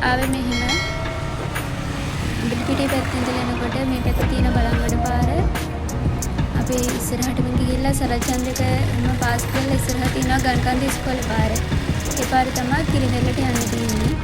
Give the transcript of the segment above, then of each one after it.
ආවේ මෙහෙම පිටිපිටේ පැත්තෙන් ඉඳලා එනකොට මේ පැත්තේ තියෙන බලංගොඩ පාර අපි ඉස්සරහටම ගිහිල්ලා සරච්චන්ද්‍රකම පාස් කරලා ඉස්සරහ තියෙනවා ගණකන්ද ඉස්කෝලේ පාර. ඒ පාර තමයි කිරිඳැල්ලට යන්න තියෙන්නේ.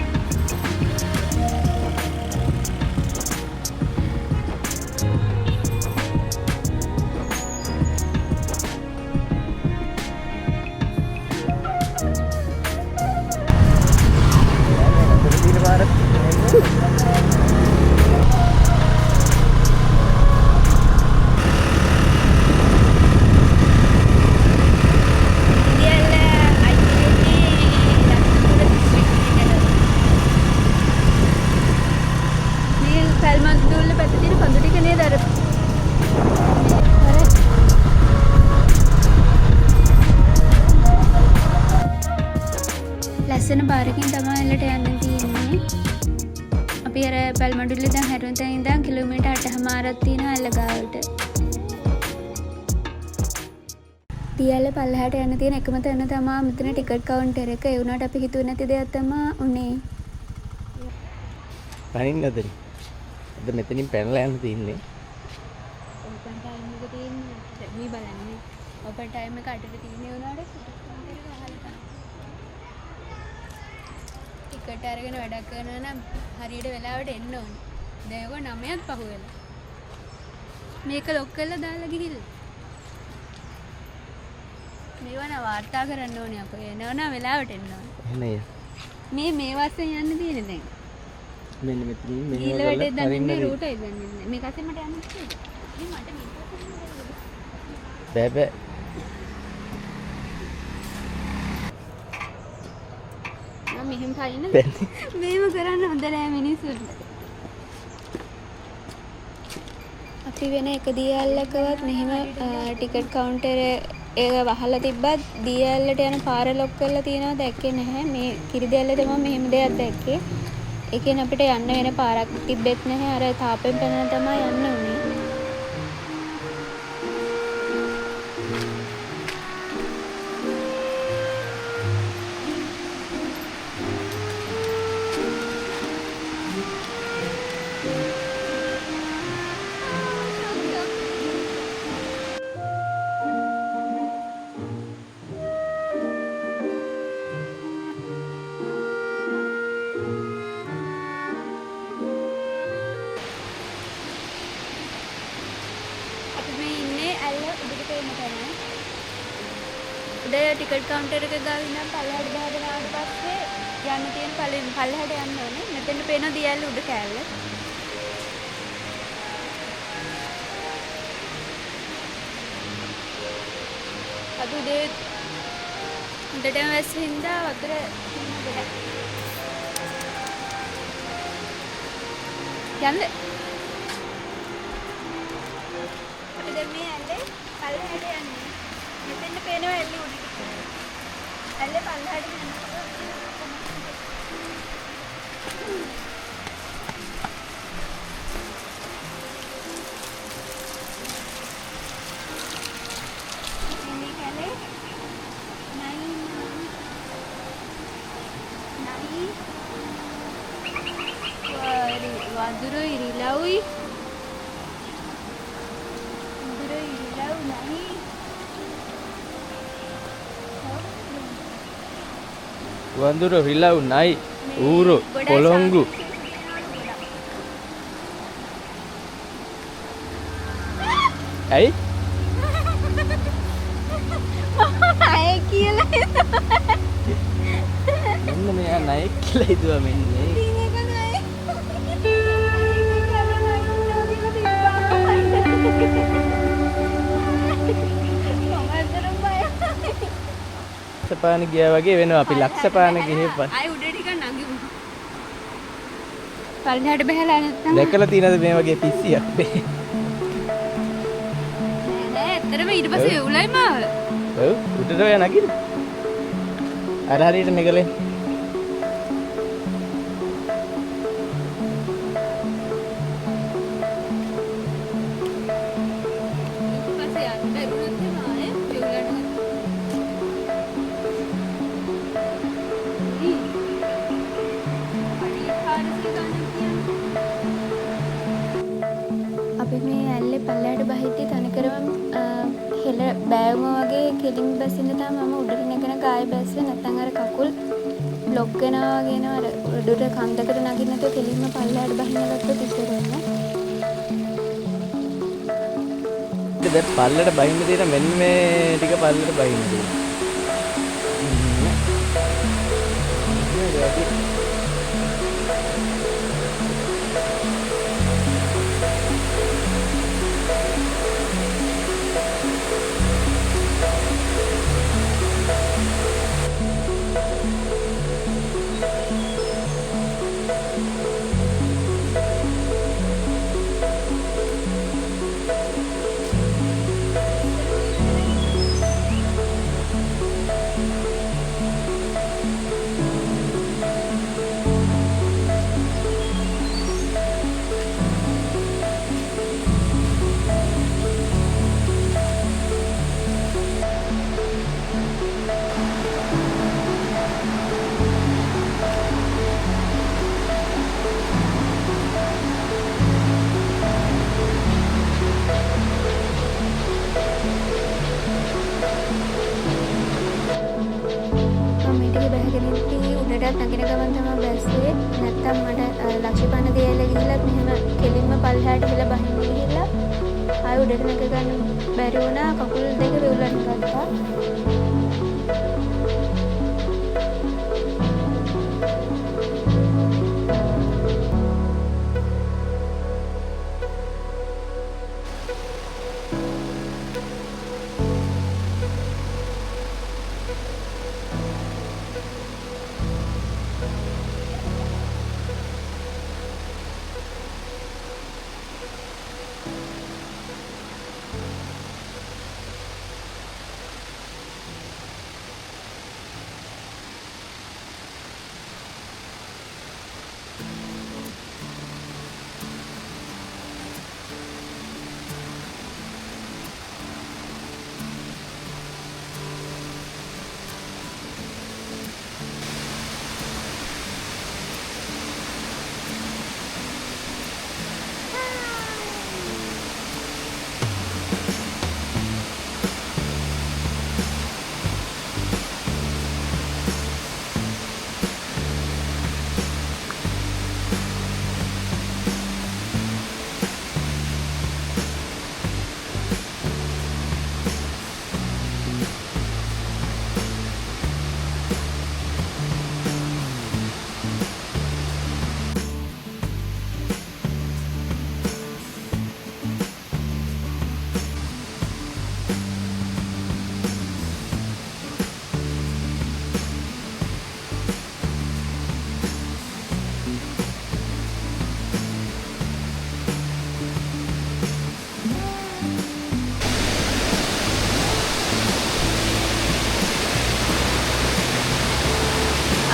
ලස්සන පාරකින් තමයි එල්ලට යන්න තියෙන්නේ. අපි අර බල්මඩුල්ලේ දැන් හැරුණ තැන ඉඳන් කිලෝමීටර් 8මාරක් තියෙනවා එල්ල ගාවට. දියල්ල පල්ලෙහාට යන්න තියෙන එකම තැන තමයි මෙතන ටිකට් කවුන්ටර් එක. ඒ වුණාට අපි හිතුවේ නැති දෙයක් තමයි උනේ. පනින්නද? අද මෙතනින් පැනලා යන්න තියෙන්නේ. ඕපන් ටයිම් එක තියෙන්නේ. මේ බලන්නේ. ඕපන් ටයිම් එක අටට තියෙන්නේ උනාට ටිකට් අරගෙන වැඩක් කරනවා නම් හරියට වෙලාවට එන්න ඕනේ. දැන් ඔක 9ත් පහු වෙලා. මේක ලොක් කරලා දාලා ගිහිල්ලා. මේවන වාර්තා කරන්න ඕනේ අපේ. එනවනම් වෙලාවට එන්න ඕනේ. එන්නේ. මේ වස්සෙන් යන්න තියෙන්නේ දැන්. මෙන්න මෙතනින් මෙහෙම ඊළඟට දන්නේ රූට් එක දන්නේ. මේක අතේ මට යන්න තියෙන්නේ. මේ මට මේක බෑ බෑ. මෙහෙම පයින්න මේව කරන්න හොඳ නෑ මිනිස්සුන්ට. අපි වෙන එක දියල්ලකවත් මෙහෙම ටිකට් කවුන්ටර් එක වහලා තිබ්බත් දියල්ලට යන පාර ලොක් කරලා තියෙනවා දැක්කේ නැහැ. මේ කිරිදැල්ල තමයි මෙහෙම දෙයක් දැක්කේ. ඒකෙන් අපිට යන්න වෙන පාරක් තිබෙත් නැහැ. අර තාපෙන් පැනලා තමයි යන්න උනේ. උඩ ටිකට් කවුන්ටර් එක ගාව ඉඳන් පල්ලෙහාට බහගෙන ආවට පස්සේ යන්න තියෙන පල්ලෙහාට යන්න ඕනේ. මෙතෙන්ට පේන දියැල්ල උඩ කෑල්ල. අද උදේ උඩටම වැස්සෙන්දා වතුර තියෙන ගොඩක්. යන්න. අපි දැන් මේ ඇල්ලේ පල්ලෙහාට යන්නේ. මෙතෙන්ට පේනවා ඇල්ලේ උඩට. ඇල්ලේ පල්ලෙහාට යනකොට මේ කැලේ වඳුරුයි රිලවුයි වඳුර රිලව් නයි ඌරු පොළොංගු ඇයි අය කියලා මෙන්න මෙයා නයෙක් කියලා හිතුවා මෙන්න ලක්ෂපාන ගියා වගේ වෙනවා අපි ලක්ෂපාන ගිහපන් ආයි උඩ ටික නගිමු පල්ලෙහාට බහලා නැත්තම් දැකලා තියෙනවද මේ වගේ පිස්සියක් නෑ ඇත්තටම ඊට පස්සේ උලයි මාව ඔව් උඩට ඔය නගින්න අර හරියට නෙගලෙන් අපි මේ ඇල්ලේ පල්ලයට බහිද්දි තනිකරම හෙල බෑවුම වගේ කෙලින් බැසින්න තමයි මම උඩට නැගෙන කාය බැස්සේ නැත්නම් අර කකුල් බ්ලොක් වෙනවා වගේ නෝ අර උඩට කන්දකට නගින්න නැතුව කෙලින්ම පල්ලයට බහින්න ගත්තොත් ඉස්සරහම දැන් පල්ලට බහින්න තියෙන මෙන්න මේ ටික පල්ලට බහින්න තියෙනවා. උඩට නගින ගමන් තමයි බැස්සේ නැත්තම් මට ලක්ෂපන්න දියැල ගිහිල්ලත් මෙහෙම කෙලින්ම පල්ලෙහාට වෙලා බහින්න ගිහිල්ලා ආයෙ උඩට නැග ගන්න බැරි වුණා කකුල් දෙක වෙවුලන්න ගත්තා.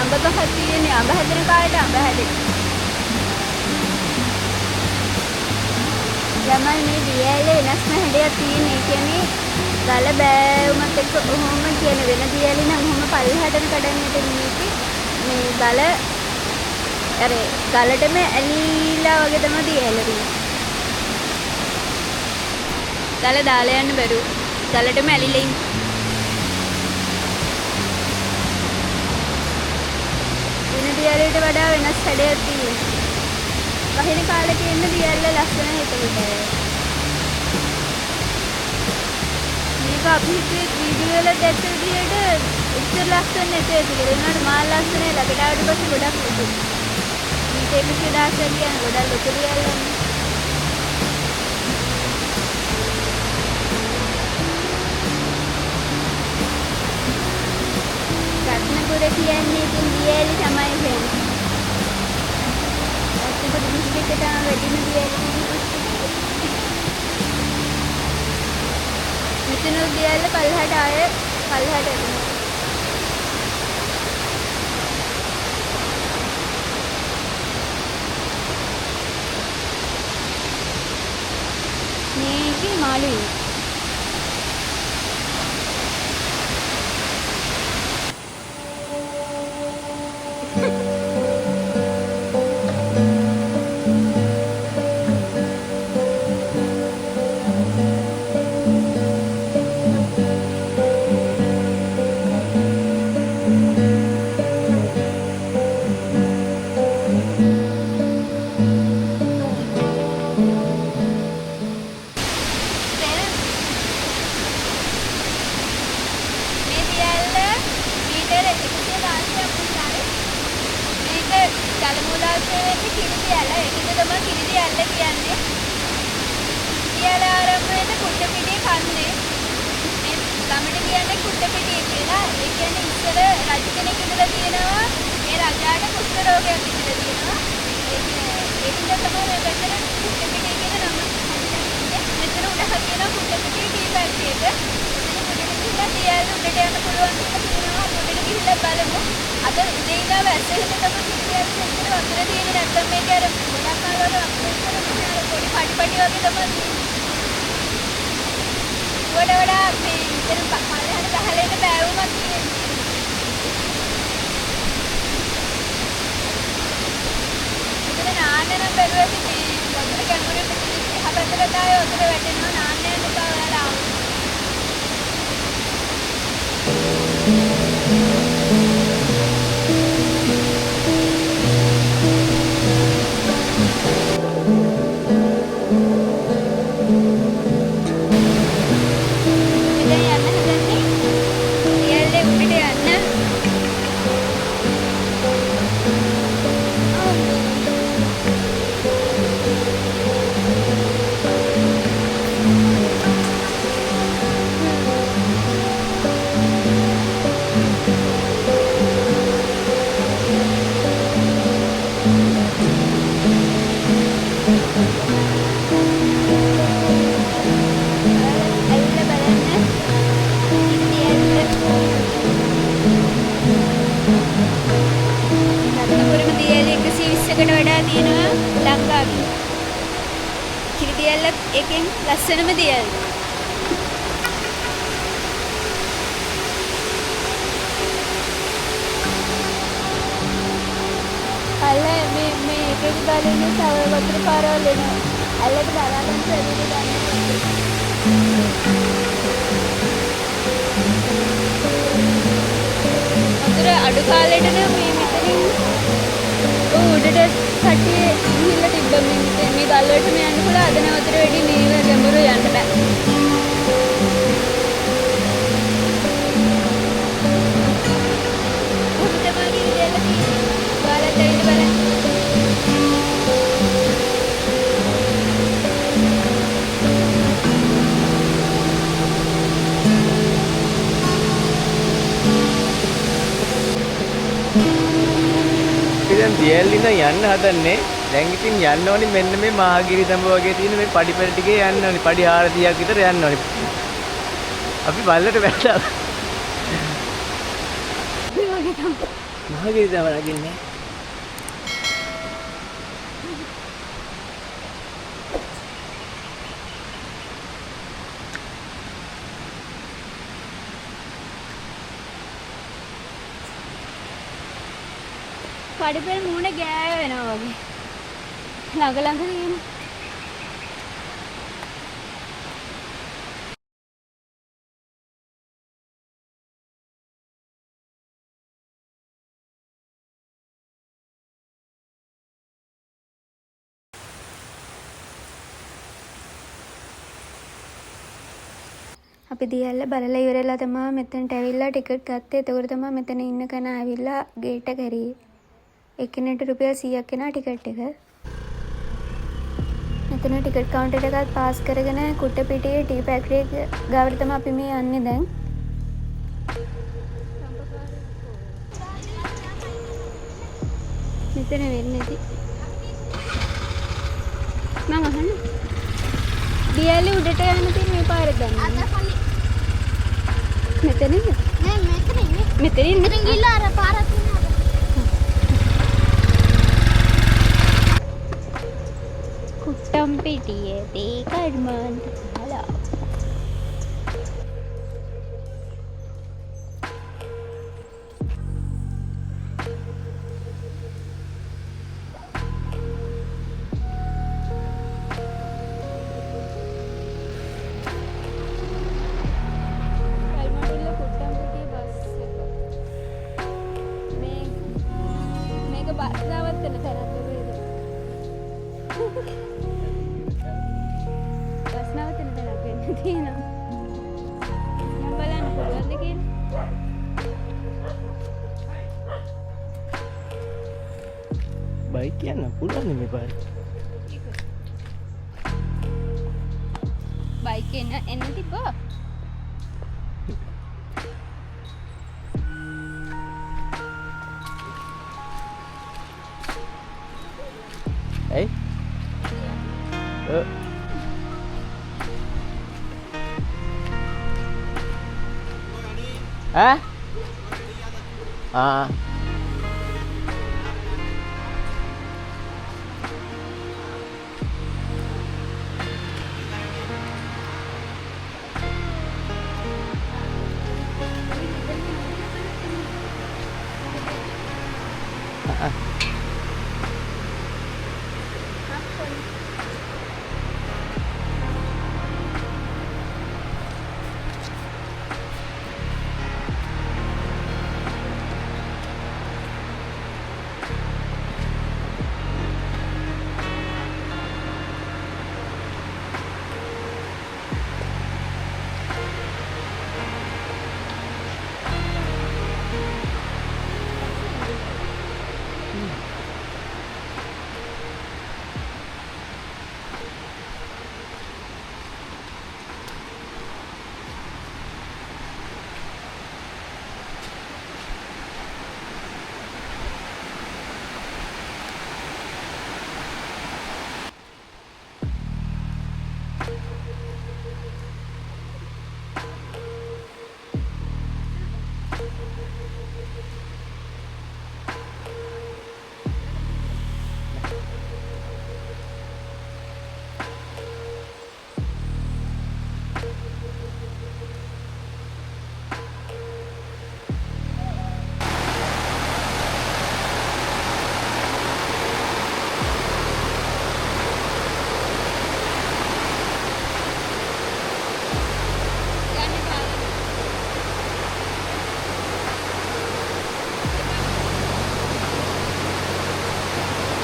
අඹ ගහක් තියෙන්නේ අඹ හැදෙන කාලේට අඹ හැදෙන. ළමයි මේ දියැලේ වෙනස්ම හැඩයක් තියෙන. ඒ කියන්නේ ගල බෑවුමත් එක්ක ඔහොම කියන වෙන දියැලේ නම් ඔහොම පල්ලෙහාටම කඩන්නට නෙමෙයි. මේ ගල අර ගලටම ඇලිලා වගේ තමයි දියැලේ තියෙන්නේ. ගල දාලා යන්න බැරුව. ගලටම ඇලිලා ඉන්නේ. දියැලට වඩා වෙනස් හැඩයක් තියෙනවා. වහින කාලේ තියෙන දියැල්ල ලස්සන හිතෙකට. මේක අපි හිතුවේ වීඩියෝ වල දැක්ක විදිහට ඉස්සර ලස්සන නැතේ කියලා. ඒනට මාල් ලස්සනේ ළඟට ආවට පස්සේ ගොඩක් ලොකු. මේක පිටදාස කියන ගොඩක් ලොකු දියැල්ලක්. රත්නපුර කියන්නේ ඉතින් දියැලි තමයි කියන්නේ. රත්නපුර දිස්ත්‍රික්කේ තමයි වැඩිම දියැලි තියෙන්නේ. මෙතන දියැලි පල්ලෙහාට එනවා. මේකේ මාළුයි. වෙන්නේ කිරිදි ඇල. ඒකද තමයි කිරිදි ඇල්ල කියන්නේ. දියැල ආරම්භ වෙන්නේ කුට්ටපිටිය කන්නේ. මේ ගමට කියන්නේ කුට්ටපිටිය කියලා. ඒ කියන්නේ ඉස්සර රජ කෙනෙක් ඉඳලා තියෙනවා. ඒ රජාට කුෂ්ඨ රෝගයක් ඉඳලා තියෙනවා. ඒකින්ද තමයි මේ පැත්තට කුට්ටපිටිය කියන නම හදන්නේ. මෙතන උඩහ කියන කුට්ටපිටිය ටී ෆැක්ටරි එක. එතන උඩට ගිහිල්ලා දියැල උඩට යන්න පුළුවන් කියලා කියනවා. උඩට ගිහිල්ලා බලමු. අද උදේ ඉඳලා වැස්සෙන්න තමයි දියැල මෙතන වතුර තියෙන්නේ. නැත්තම් මේක අර ගොඩක් කාලවල වතුර ඉස්සර පොඩි පඩි වගේ තමයි තියෙන්නේ. වඩා මේ ඉතින් පහළට බහලා ඉන්න බෑවුමක් තියෙනවා. ඉතින් නාන්න නම් බැලුවා මේ වතුර කැමුරේ පිටින් එහා පැත්තට ආයේ වතුර වැටෙනවා නාන්න යන්න එපා ඔයාලා ආවොත්. ලස්සනම දියැල. අල්ල මේ එකේ බලන්නේ තව වතුර පාරවල් එනවා. අල්ලට බලාගෙන ඉඳලා ගන්න. වතුර අඩු කාලෙට නම් මේ මෙතනින් උඩට කට්ටිය ගිහිල්ලා තිබ්බ මේ ගල් වලටම යන්න පුළුවන්. අද නම් වතුර වැඩි මේව ගැඹුරු යන්න බෑ. කොහොමද මාගේ ඉඳලා තියෙන්නේ? ඔයාලා දෙන්න බලන්න. දැන් දියැලි නම් යන්න හදන්නේ. දැන් ඉතින් යන්න ඕනි මෙන්න මේ මහගිරි දඹ වගේ තියෙන මේ පඩි පෙළ ටිකේ යන්න ඕනි. පඩි 400ක් විතර යන්න ඕනි. අපි බල්ලට වැටලා. මහගිරි දඹ නගින්නේ. පඩිපෙළ මූණ ගෑව වෙනවා වගේ. ළඟ ළඟ තියෙන. අපි දියැල්ල බලලා ඉවරලා තමයි මෙතනට ඇවිල්ලා ටිකට් ගත්තේ. එතකොට තමයි මෙතන ඉන්න කෙනා ඇවිල්ලා ගේට් එක කරේ. එක්කෙනෙක්ට රුපියල් 100ක් වෙනා ටිකට් එක. මෙතන ටිකට් කවුන්ටර් එකත් පාස් කරගෙන කුට්ටපිටියේ ටී ෆැක්ටරි එක ගාවට තමයි අපි මේ යන්නේ දැන්. මෙතන වෙන්නේ නැති. මම අහන්නේ. දියැලි උඩට යන්න තියෙන මේ පාර ගන්න. මෙතන ඉන්න. නෑ මෙතන ඉන්නේ. මෙතන ඉන්න. මෙතන ගිහලා අර පාරක් තියෙනවා. කුට්ටම්පිටියේ කර්මාන්තශාලා. බයික් යන්න පුළුවන් මේ පාරේ. බයික් එන්න තිබ්බා. ඇයි? ඈ?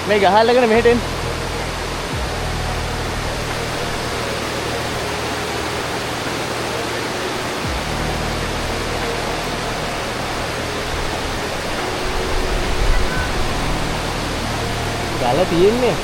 මේ ගහල්ලගෙන මෙහෙට එන්න. ගල තියෙන්නේ.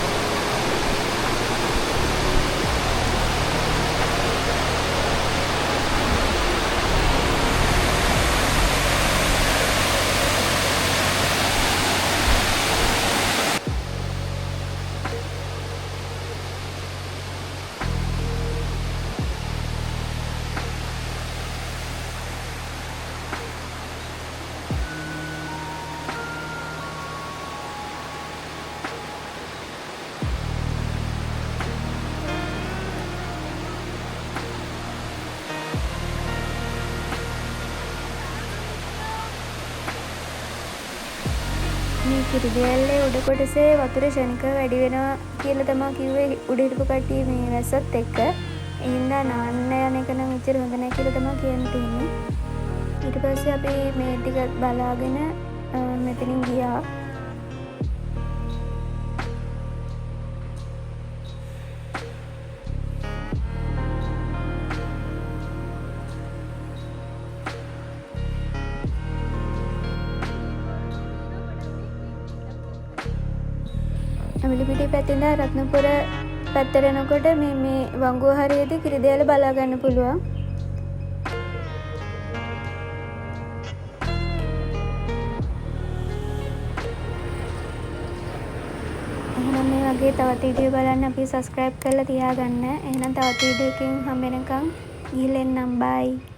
මේ කිරිදැල්ලේ උඩ කොටසේ වතුර ශනිකව වැඩි වෙනවා කියලා තමයි කිව්වේ උඩ හිටපු කට්ටිය මේ වැස්සත් එක්ක. ඒ හින්දා නාන්න යන එක නම් එච්චර හොඳ නැහැ කියලා තමයි කියන්න තියෙන්නේ. ඊට පස්සේ අපි මේ ටික බලාගෙන මෙතනින් ගියා. අමිලිපිටිය පැත්තෙන් රත්නපුර පැත්තට යනකොට මේ වංගුව හරියේදී කිරිදැල්ල බලා ගන්න පුළුවන්. එහෙනම් මේ වගේ තවත් වීඩියෝ බලන්න අපි subscribe කරලා තියාගන්න. එහෙනම් තවත් වීඩියෝ එකකින් හම්බ වෙනකම් ගිහින් එන්නම්. bye.